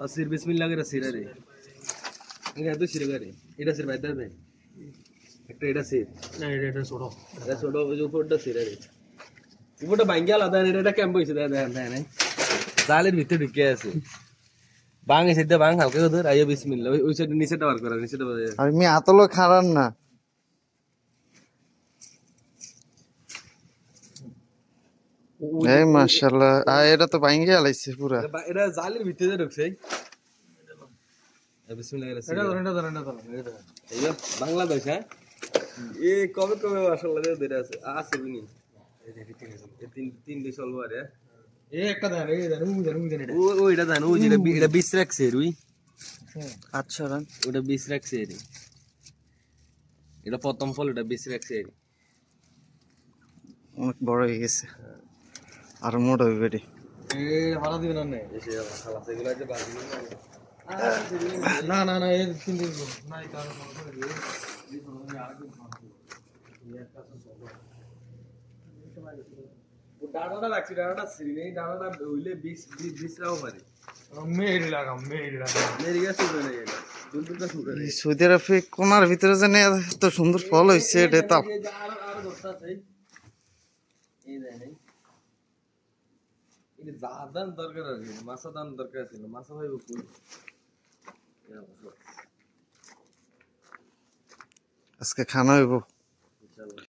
আসির বিসমিল্লাহ করে সিরা রে এটা তো সিরা করে এটা সির বাইদা দে একটা এটা সির না এটা ছোট এটা ছোট ওই যে উপরটা সিরা রে উপরটা ভাঙ্গা আলাদা এটা ক্যাম্প হইছে দেখেন দেখেন জালের ভিতরে ঢুকে আছে বাং এই সাইডে বাং হালকা ধর আইয়া বিসমিল্লাহ ওই সাইডে নিচেটা বার করা নিচেটা আর মি আতলো খারান না এই মাশাআল্লাহ এটা তো ভাঙ্গা আলাইছে পুরা এটা জালের ভিতরে ঢুকছে বিসমিল্লাহ এটা ধরেন এইয়া বাংলাদেশ হ্যাঁ এ কবে কবে মাশাআল্লাহ ধরে আছে আছে বিনি এই তিন দেশ হলো আরে এই একটা দেন এই দেন এটা ও এটা জানো ও যেটা এটা 20 রাখছে রুই আচ্ছা রান ওটা 20 রাখছে রে এটা প্রথম ফল এটা 20 রাখছে রে অনেক বড় হয়ে গেছে আর মোটা হইবে রে এই ভাড়া দিবেন না এসে খালাস এগুলো যে বাজি না এই তিন দিন না এই কারণে করে দিয়ে ও ডানাটা রাখছি ডানাটা সিরি নেই ডানাটা হইলে 20 রাও পারে মেরি লাগা মেরে গেছে বলে এটা দুটো শুরু এই সৌদি আরবে কোনার ভিতরে জানে এত সুন্দর ফল হইছে এটা তো আর দশটা আছে এই দেন এই জাদান দরকার আছে মাছা দান দরকার ছিল মাছা ভাইবো কই আজকে খানা হইব ইনশাআল্লাহ